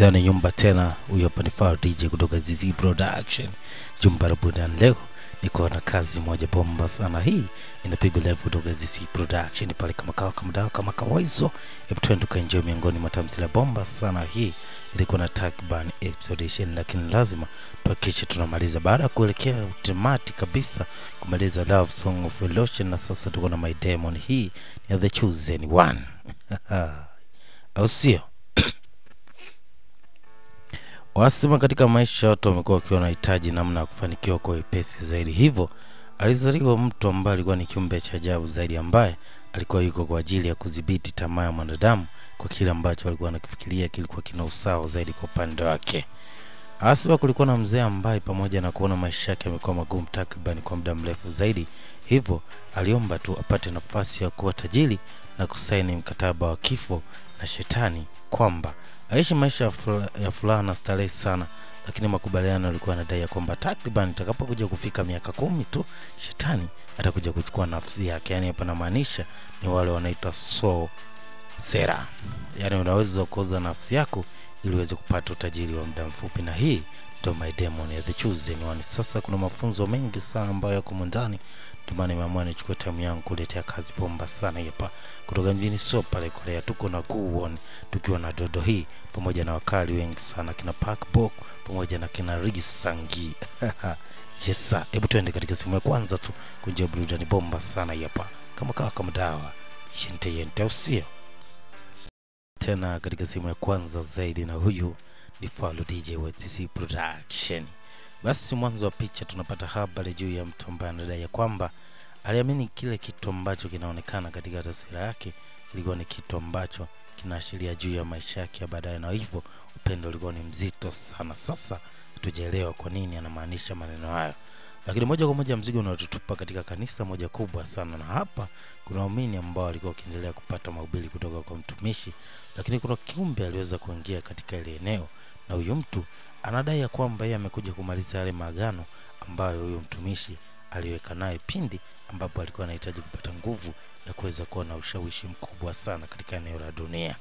Ndani nyumba tena, huyo hapa ni Far DJ kutoka ZZ Production. Jumba la burudani leo niko na kazi moja bomba sana. Hii inapigwa live kutoka ZZ Production pale kama kawaizo. Hebu twende tukaenjoy miongoni mwa tamthilia bomba sana. Hii ilikuwa na takriban episode 20, lakini lazima tuhakikishe tunamaliza baada ya kuelekea utemati kabisa kumaliza Love Song of Illusion. Na sasa tuko na My Demon. Hii ni The Chosen One. Au sio? Wasema katika maisha watu wamekuwa wakiwa wanahitaji namna ya kufanikiwa kwa wepesi zaidi. Hivyo alizaliwa mtu ambaye alikuwa ni kiumbe cha ajabu zaidi, ambaye alikuwa yuko kwa ajili ya kudhibiti tamaa ya mwanadamu kwa kile ambacho alikuwa anakifikiria kilikuwa kina usawa zaidi kwa upande wake. Aswa kulikuwa na mzee ambaye pamoja na kuona maisha yake yamekuwa magumu takriban kwa muda mrefu zaidi, hivyo aliomba tu apate nafasi ya kuwa tajiri na kusaini mkataba wa kifo na shetani kwamba aishi maisha ya furaha na starehe sana. Lakini makubaliano yalikuwa yanadai kwamba takriban itakapokuja kufika miaka 10 tu shetani atakuja kuchukua nafsi yake. Yani hapa namaanisha ni wale wanaitwa soul sera, yani unaweza kuoza nafsi yako ili uweze kupata utajiri wa muda mfupi. Na hii ndio My Demon ya The Chosen One. Sasa kuna mafunzo mengi sana ambayo yako ndani, ndio maana nimeamua nichukue time yangu kuletea kazi bomba sana hapa kutoka mjini Seoul pale Korea. Tuko na Guwon, tukiwa na Dodo hii pamoja na wakali wengi sana kina Park Bok pamoja na kina Ri Sang-gi. Yes sir, hebu tuende katika sehemu ya kwanza tu kunjia burudani bomba sana hapa kama dawa yente usio tena katika sehemu ya kwanza zaidi. Na huyu ni Follow DJ wa ZZ Production. Basi mwanzo wa picha tunapata habari juu ya mtu ambaye anadai kwamba aliamini kile kitu ambacho kinaonekana katika taswira yake ilikuwa ni kitu ambacho kinaashiria juu ya maisha yake baadaye, na hivyo upendo ulikuwa ni mzito sana. Sasa tujaelewa kwa nini anamaanisha maneno hayo, lakini moja kwa moja mzigo unatutupa katika kanisa moja kubwa sana. Na hapa kuna waumini ambao walikuwa wakiendelea kupata mahubiri kutoka kwa mtumishi, lakini kuna kiumbe aliweza kuingia katika ile eneo, na huyo mtu anadai kwamba yeye amekuja kumaliza yale maagano ambayo huyo mtumishi aliweka naye pindi ambapo alikuwa anahitaji kupata nguvu ya kuweza kuwa na ushawishi mkubwa sana katika eneo la dunia.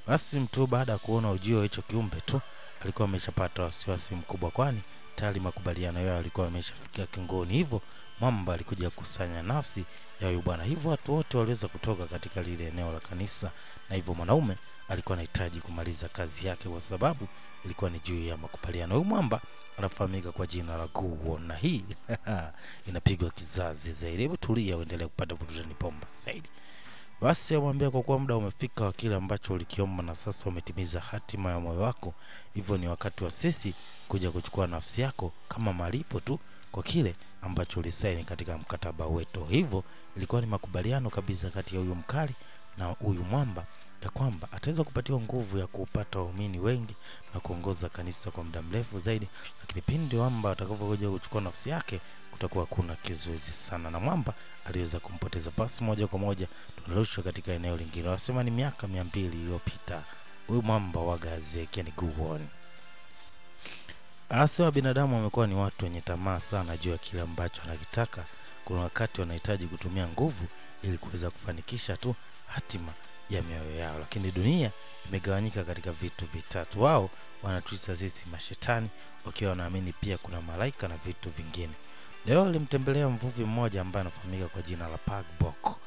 Basi mtu baada ya kuona ujio hicho kiumbe tu alikuwa ameshapata wasiwasi mkubwa, kwani tayari makubaliano yao alikuwa ameshafikia kingoni. Hivyo mamba alikuja kukusanya nafsi ya huyu bwana. Hivyo watu wote waliweza kutoka katika lile eneo la kanisa, na hivyo mwanaume alikuwa anahitaji kumaliza kazi yake kwa sababu ilikuwa ni juu ya makubaliano. Huyu mwamba anafahamika kwa jina la Guwon, na hii inapigwa kizazi zaidi. Hebu tulia uendelee kupata burudani bomba zaidi. Basi amwambia kwa kuwa muda umefika wa kile ambacho ulikiomba na sasa umetimiza hatima ya moyo wako, hivyo ni wakati wa sisi kuja kuchukua nafsi yako kama malipo tu kwa kile ambacho ulisaini katika mkataba wetu. Hivyo ilikuwa ni makubaliano kabisa kati ya huyu mkali na huyu mwamba ya kwamba ataweza kupatiwa nguvu ya kupata waumini wengi na kuongoza kanisa kwa muda mrefu zaidi, lakini pindi mwamba atakapokuja kuchukua nafsi yake kutakuwa kuna kizuizi sana. Na mwamba aliweza kumpoteza. Basi moja kwa moja tunarushwa katika eneo lingine. Wasema ni miaka 200 iliyopita huyu mwamba wa Gazeki ni Guwon. Anasema binadamu wamekuwa ni watu wenye tamaa sana juu ya kile ambacho anakitaka. Kuna wakati wanahitaji kutumia nguvu ili kuweza kufanikisha tu hatima ya mioyo yao, lakini dunia imegawanyika katika vitu vitatu. Wao wanatuita sisi mashetani, wakiwa wanaamini pia kuna malaika na vitu vingine. Leo alimtembelea mvuvi mmoja ambaye anafahamika kwa jina la Park Bok.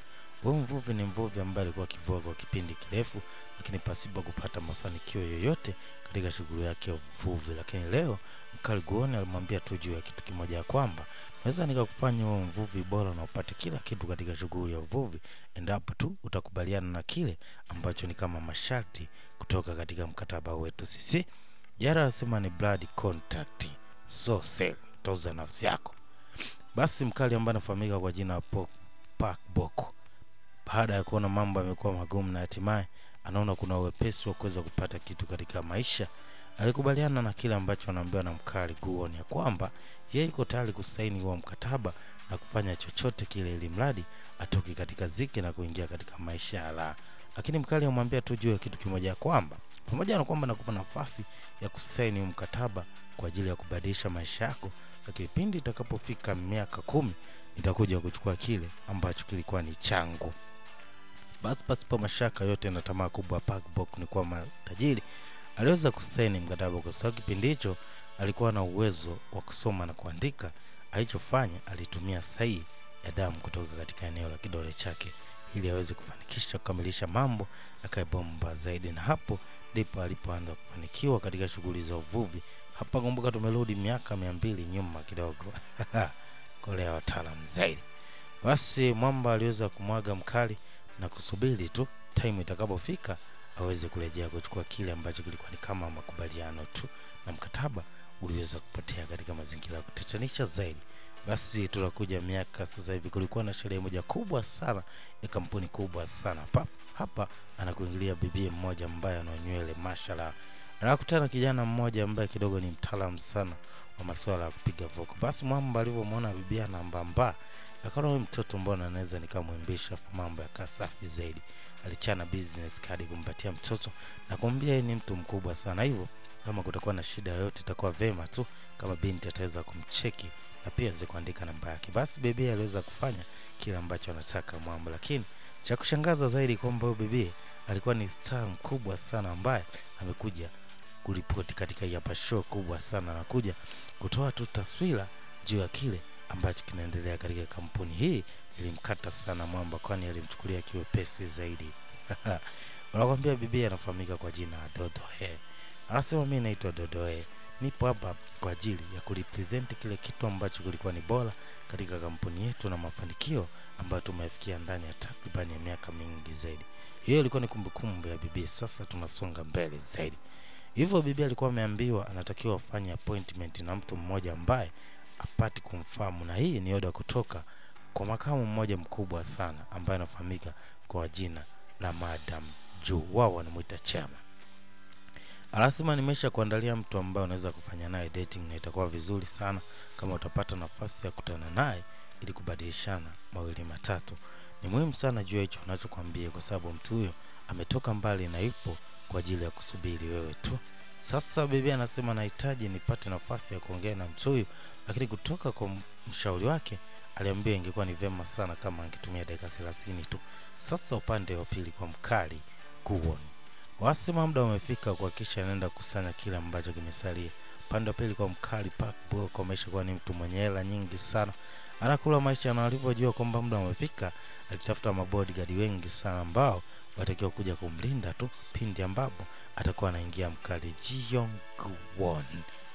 Huyu mvuvi ni mvuvi ambaye alikuwa akivua kwa kipindi kirefu, lakini pasipo kupata mafanikio yoyote katika shughuli yake ya uvuvi. Lakini leo mkali Guwon alimwambia tu juu ya kitu kimoja, kwamba naweza nikakufanya wewe mvuvi bora na upate kila kitu katika shughuli ya uvuvi endapo tu utakubaliana na kile ambacho ni kama masharti kutoka katika mkataba wetu sisi. Jara anasema ni blood contact, so sell toza nafsi yako. Basi mkali ambaye anafahamika kwa jina la Park Bok, baada ya kuona mambo yamekuwa magumu na hatimaye anaona kuna uwepesi wa kuweza kupata kitu katika maisha, alikubaliana na kile ambacho anaambiwa na mkali Guwon ya kwamba yeye yuko tayari kusaini huo mkataba na kufanya chochote kile ili mradi atoke katika ziki na kuingia katika maisha ya raha. Lakini mkali amwambia tu juu ya kitu kimoja, kwamba pamoja na kwamba nakupa nafasi ya kusaini mkataba kwa ajili ya kubadilisha maisha yako, lakini pindi itakapofika miaka 10 nitakuja kuchukua kile ambacho kilikuwa ni changu. Basi pasipo mashaka yote na tamaa kubwa Park Bok ni kwa matajiri aliweza kusaini mkataba kwa sababu kipindi hicho alikuwa na uwezo wa kusoma na kuandika. Alichofanya, alitumia sahihi ya damu kutoka katika eneo la kidole chake ili aweze kufanikisha kukamilisha mambo akaibomba zaidi, na hapo ndipo alipoanza kufanikiwa katika shughuli za uvuvi. Hapa kumbuka tumerudi miaka 200 nyuma kidogo. Kolea wataalamu zaidi. Basi mwamba aliweza kumwaga mkali na kusubiri tu time itakapofika aweze kurejea kuchukua kile ambacho kilikuwa ni kama makubaliano tu, na mkataba uliweza kupotea katika mazingira ya kutatanisha zaidi. Basi tunakuja miaka sasa hivi, kulikuwa na sherehe moja kubwa sana ya kampuni kubwa sana. Hapa anakuingilia bibi mmoja ambaye ana nywele mashallah. Anakutana kijana mmoja ambaye kidogo ni mtaalamu sana wa masuala ya kupiga voko. Basi mwamba alivyomwona bibi anambamba, akaona huyu mtoto mbona anaweza nikamwimbisha, mambo ya safi zaidi. Alichana business card kumpatia mtoto na kumwambia yeye ni mtu mkubwa sana, hivyo kama kutakuwa na shida yoyote itakuwa vema tu kama binti ataweza kumcheki na pia aweze kuandika namba yake. Basi bibi aliweza kufanya kila ambacho anataka mwamba, lakini cha kushangaza zaidi kwamba huyu bibi alikuwa ni star mkubwa sana ambaye amekuja kuripoti katika hapa show kubwa sana, na kuja kutoa tu taswira juu ya kile ambacho kinaendelea katika kampuni hii. Ilimkata sana mwamba, kwani alimchukulia kiwepesi zaidi. Wanakuambia bibi anafahamika kwa jina Dodoe. Anasema mimi naitwa Dodoe, nipo hapa kwa ajili ya kurepresent kile kitu ambacho kilikuwa ni bora katika kampuni yetu na mafanikio ambayo tumefikia ndani ya takriban ya miaka mingi zaidi. Hiyo ilikuwa ni kumbukumbu ya bibi. Sasa tunasonga mbele zaidi. Hivyo bibi alikuwa ameambiwa anatakiwa afanye appointment na mtu mmoja ambaye apati kumfahamu, na hii ni oda kutoka kwa makamu mmoja mkubwa sana ambaye anafahamika kwa jina la Madam Ju. Wao wanamuita Chama. Anasema nimesha kuandalia mtu ambaye unaweza kufanya naye dating na itakuwa vizuri sana kama utapata nafasi ya kutana naye ili kubadilishana mawili matatu. Ni muhimu sana jua hicho anachokuambia kwa sababu mtu huyo ametoka mbali na yupo kwa ajili ya kusubiri wewe tu. Sasa bibi anasema nahitaji nipate nafasi ya kuongea na mtu huyo, lakini kutoka kwa mshauri wake aliambia ingekuwa ni vema sana kama angetumia dakika 30 tu. Sasa upande wa pili kwa mkali Guwon, wasema muda umefika kuhakikisha anaenda kusanya kile ambacho kimesalia. Upande wa pili kwa mkali Park Bo ameshakuwa ni mtu mwenye hela nyingi sana, anakula maisha, na alivyojua kwamba muda umefika alitafuta mabodyguard wengi sana ambao watakiwa kuja kumlinda tu pindi ambapo atakuwa anaingia mkali Jiyong Guwon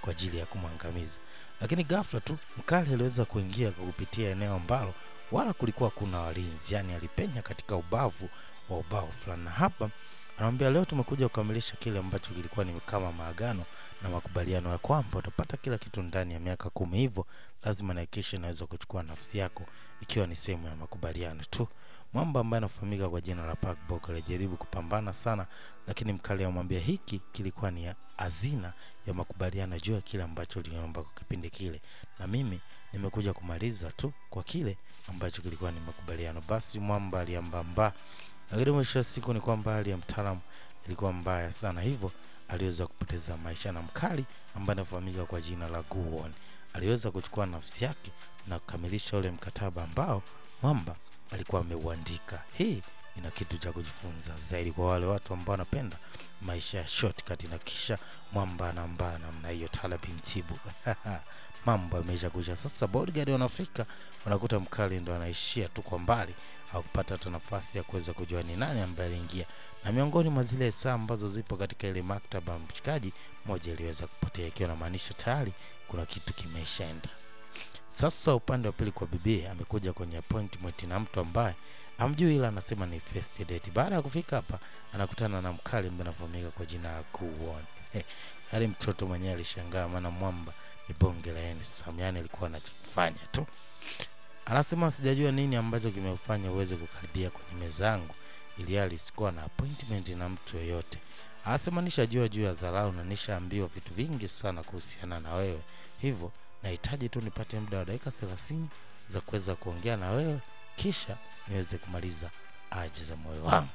kwa ajili ya kumwangamiza. Lakini ghafla tu mkali aliweza kuingia kwa kupitia eneo ambalo wala kulikuwa kuna walinzi, yani alipenya katika ubavu wa ubao fulani. Na hapa anamwambia leo tumekuja kukamilisha kile ambacho kilikuwa ni kama maagano na makubaliano ya kwamba utapata kila kitu ndani ya miaka 10, hivyo lazima nahakikisha naweza kuchukua nafsi yako ikiwa ni sehemu ya makubaliano tu. Mwamba ambaye anafahamika kwa jina la Park Bo alijaribu kupambana sana, lakini mkali amwambia hiki kilikuwa ni hazina ya makubaliano juu ya kile ambacho liliomba kwa kipindi kile, na mimi nimekuja kumaliza tu kwa kile ambacho kilikuwa ni makubaliano. Basi mwamba aliambamba, lakini mwisho wa siku ni kwamba hali ya mtaalamu ilikuwa mbaya sana, hivyo aliweza kupoteza maisha, na mkali ambaye anafahamika kwa jina la Guwon aliweza kuchukua nafsi yake na kukamilisha ule mkataba ambao mwamba alikuwa ameuandika. Hii ina kitu cha kujifunza zaidi kwa wale watu ambao wanapenda maisha ya shortcut, na kisha mwamba anambana namna hiyo Talabin Tibu. Mambo yameisha kuisha. Sasa bodyguard wanafika, wanakuta mkali ndo anaishia tu kwa mbali, hakupata hata nafasi ya kuweza kujua ni nani ambaye aliingia, na miongoni mwa zile saa ambazo zipo katika ile maktaba mshikaji moja iliweza kupotea, ikiwa inamaanisha tayari kuna kitu kimeshaenda. Sasa upande wa pili kwa bibi amekuja kwenye appointment na mtu ambaye amjui, ila anasema ni first date. Baada ya kufika hapa anakutana na mkali ambaye anafahamika kwa jina la Guwon. Hali mtoto mwenyewe alishangaa, maana mwamba ni bonge la handsome, yani alikuwa anachofanya tu. Anasema sijajua nini ambacho kimefanya uweze kukaribia kwenye meza yangu ili hali sikuwa na appointment na mtu yeyote. Anasema nishajua juu ya dharau na nishaambiwa vitu vingi sana kuhusiana na wewe, hivyo nahitaji tu nipate muda wa dakika 30 za kuweza kuongea na wewe kisha niweze kumaliza haja za moyo wangu.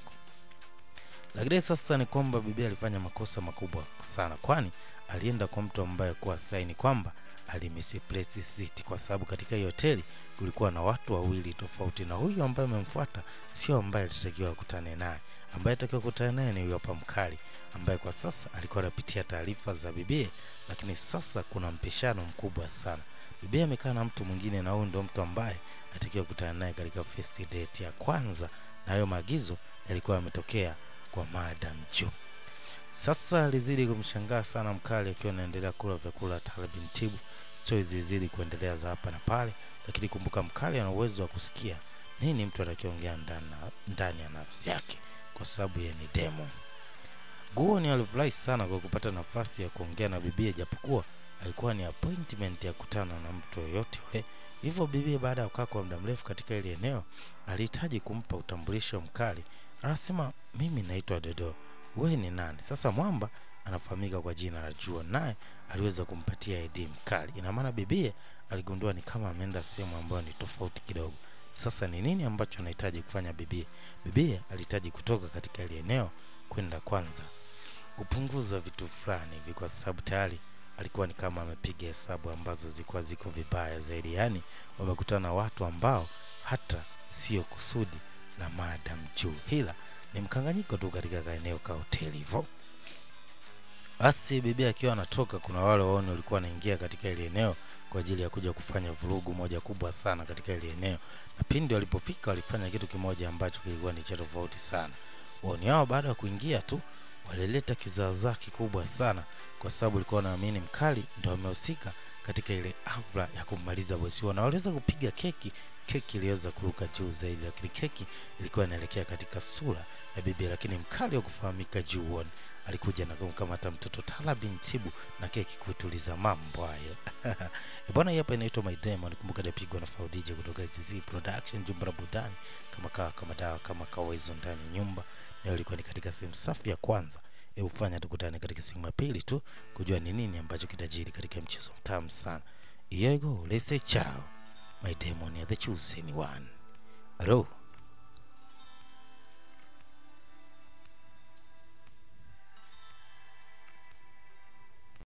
Lakini sasa ni kwamba bibi alifanya makosa makubwa sana, kwani alienda kwa mtu ambaye kwa saini kwamba alimisplace seat, kwa sababu katika hiyo hoteli kulikuwa na watu wawili tofauti, na huyu ambaye amemfuata sio ambaye alitakiwa kukutane naye. ambaye atakiwa kukutana naye ni huyo hapa mkali, ambaye kwa sasa alikuwa anapitia taarifa za bibie, lakini sasa kuna mpishano mkubwa sana. Bibie amekaa na mtu mwingine, na huyu ndio mtu ambaye atakiwa kukutana naye katika first date ya kwanza, na hayo maagizo yalikuwa yametokea kwa Madam Ju. Sasa alizidi kumshangaa sana mkali akiwa anaendelea kula vyakula Tala Bintibu. Stories zilizidi kuendelea za hapa na pale, lakini kumbuka mkali ana uwezo wa kusikia nini mtu anakiongea ndani ya nafsi yake, kwa sababu yeye ni demo. Guoni alifurahi sana kwa kupata nafasi ya kuongea na bibie, japokuwa alikuwa ni appointment ya kutana na mtu yoyote yule. Hivyo bibie baada ya kukaa kwa muda mrefu katika ile eneo, alihitaji kumpa utambulisho mkali. Anasema, mimi naitwa Dodo, wewe ni nani? Sasa mwamba anafahamika kwa jina la Juo, naye aliweza kumpatia ID mkali. Ina maana bibie aligundua ni kama ameenda sehemu ambayo ni tofauti kidogo. Sasa ni nini ambacho anahitaji kufanya bibie? Bibie alihitaji kutoka katika ile eneo kwenda kwanza kupunguza vitu fulani hivi, kwa sababu tayari alikuwa ni kama amepiga hesabu ambazo zilikuwa ziko vibaya zaidi. Yani wamekutana watu ambao hata sio kusudi la Madam Ju, hila ni mkanganyiko tu katika eneo ka hoteli hivyo. Basi bibi akiwa anatoka, kuna wale waone walikuwa wanaingia katika ile eneo kwa ajili ya kuja kufanya vurugu moja kubwa sana katika ile eneo, na pindi walipofika walifanya kitu kimoja ambacho kilikuwa ni cha tofauti sana. Waoni hao baada ya kuingia tu walileta kizaazaa kikubwa sana, kwa sababu walikuwa wanaamini mkali ndio amehusika katika ile hafla ya kumaliza bosi wao, na waliweza kupiga keki. Keki iliweza kuruka juu zaidi, lakini keki ilikuwa inaelekea katika sura ya bibi, lakini mkali wa kufahamika Juon alikuja na kumkamata mtoto Tala Bintibu na keki kutuliza mambo hayo. Bwana, hapa inaitwa My Demon. Kumbuka dapigwa na Faudije kutoka GZ Production Jumbra Budani, kama dawa kama kawaida ndani nyumba. Leo ilikuwa ni katika sehemu safi ya kwanza. Hebu fanya tukutane katika sehemu ya pili tu kujua ni nini ambacho kitajiri katika mchezo mtamu sana. Here you go, let's say ciao. My Demon, the chosen one. Hello.